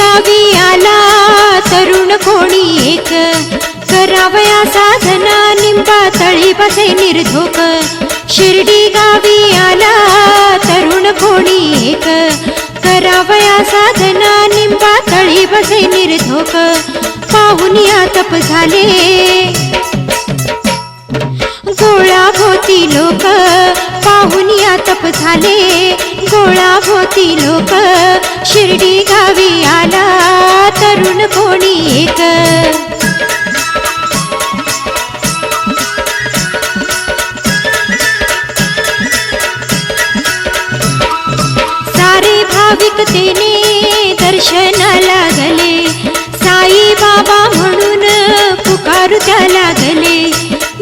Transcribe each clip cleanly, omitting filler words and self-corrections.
गावी आला तरुण कोणी एक, करावया साधना निंबा तळी बसे निर्धोक. शिर्डी गावी आला तरुण कोणी एक, करावया साधना निंबा तळी बसे निर्धोक. पाहुनिया तप झाले गोळा भोवती लोक, पाहुनिया तप झाले गोळा भोवती लोक. शिर्डी गावी आला तरुण कोणी एक. सारे भाविकतेने दर्शनाला गले, साई बाबा म्हणून पुकारू त्याला गले.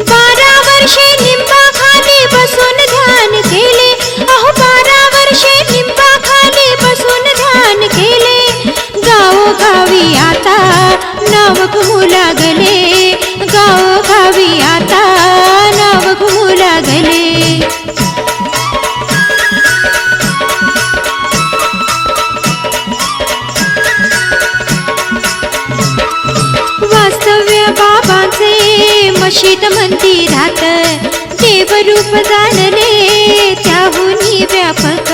12 वर्षे निंबाखाली बसून ध्यान केले, अहो 12 वर्षे निंबाखाली बसून ध्यान केले. गावोगावी आता नाव घुमू लागले, गावोगावी आता नाव घुमू लागले. वास्तव्य बाबांचे मशीद मंदिरात, देवरूप जाणले त्याहुनी व्यापक.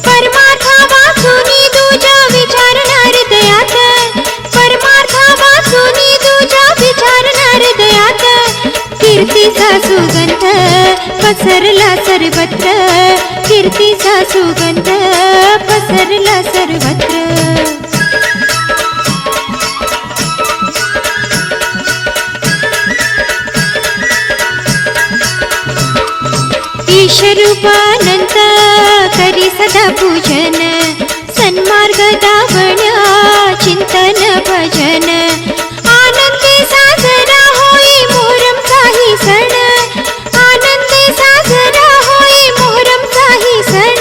परमार्थ वाचुनी तुझ्या विचारणार हृदयात, परमार्थ वाचुनी तुझ्या विचारणार हृदयात. कीर्तीचा सुगंध पसरला सर्वत्र, कीर्तीचा सुगंध पसरला सर्वत्र. ईशरूपानंत करी सदा पूजन, सन्मार्ग दावण्या चिंतन भजन. आनंदे साजरा होई मोहरमचाही सण, आनंदे साजरा होई मोहरमचाही सण.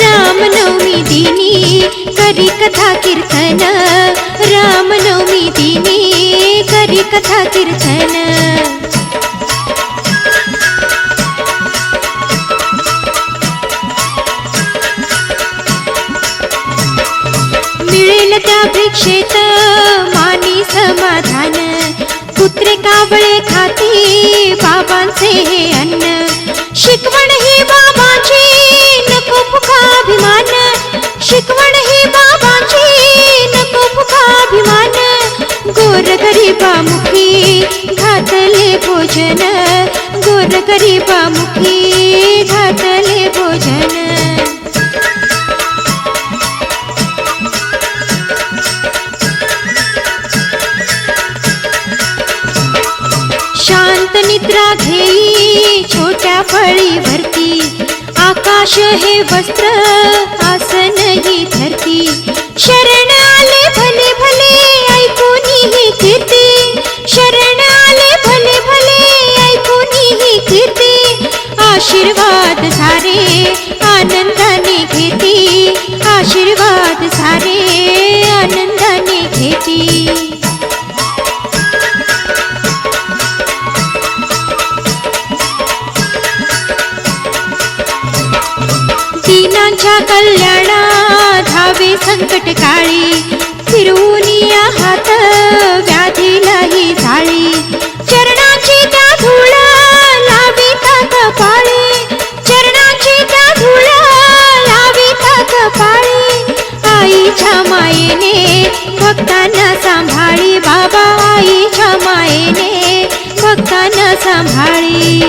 रामनवमी दिनी करी कथा कीर्तन, रामनवमी दिनी करी कथा कीर्तन. मिळेल त्या भिक्षेत मानी समाधान, पुत्रे कावळे खाती बाबांचे हे अन्न. शिकवण ही बाबांची नको फुकाभिमान, शिकवण ही बाबांची नको फुकाभिमान. गोरगरिबामुखी घातले भोजन, गोरगरिबामुखी घातले भोजन. शांत निद्रा घेई छोट्या फळीवरती, आकाश हे वस्त्र आसन ही धरती. शरण आले भले भले ऐकून ही कीर्ती, शरण आले भले भले ऐकून ही कीर्ती. आशीर्वाद सारे आनंदाने घेती, आशीर्वाद सारे आनंदाने घेती. दीनांच्या कल्याणा धावे संकट काळी, फिरवून या हात व्याधीलाही झाळी. चरणाची त्या धूळ लाविता कपाळी, चरणाची त्या धूळ लाविता कपाळी. आईच्या मायेने भक्तांना सांभाळी, बाबा आईच्या मायेने भक्तांना सांभाळी.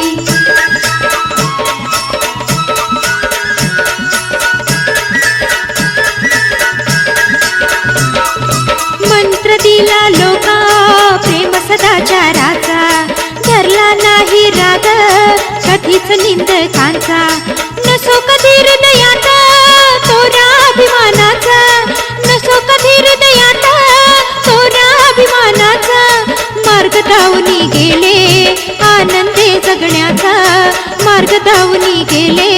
मंत्र दिला लोका प्रेम सदाचाराचा, धरला नाही राग कधीच निंदकांचा. नसो कधी हृदयात तोरा अभिमानाचा, नसो कधी हृदयात तोरा अभिमानाचा. मार्ग धावूनी गेले आनंदे जगण्याचा, मार्ग धावूनी गेले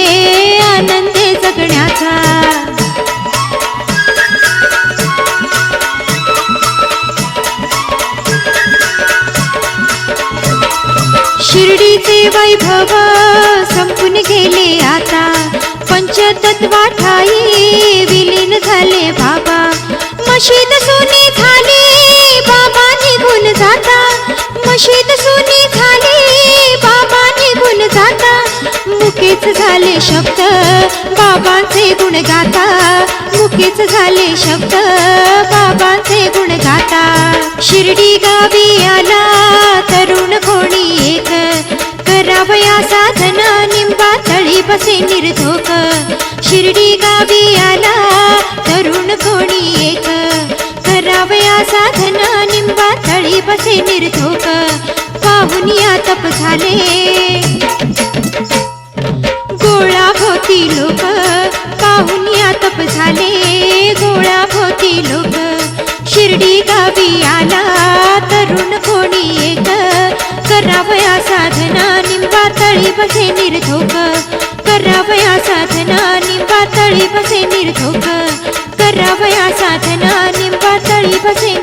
आनंदे जगण्याचा. शिर्डीचे वैभव संपून गेले आता, पंचतत्वा ठाई विलीन झाले बाबा. मशीद सोनी झाली बाबा निघून जाता, मशीद सोनी झाली बाबा निघून जाता, मुकेच झाले शब्द बाबांचे गुण गाता, मुकेच झाले शब्द बाबांचे गुण गाता. शिर्डी गावी आला तरुण कोणी एक, करावया साधना निंबा तळी बसे निर्धोक. शिर्डी गावी आला तरुण कोणी एक, करावया साधना निंबा तळी बसे निर्धोक. पाहुनिया तप झाले गोळा भोवती लोक, पाहुनिया तप झाले गोळा भोवती लोक. शिर्डी गावी आला तरुण कोणी एक, करावया साधना निंबा तळी बसे निर्धोक, करावया साधना निंबा तळी बसे निर्धोक, करावया साधना निंबा तळी बसे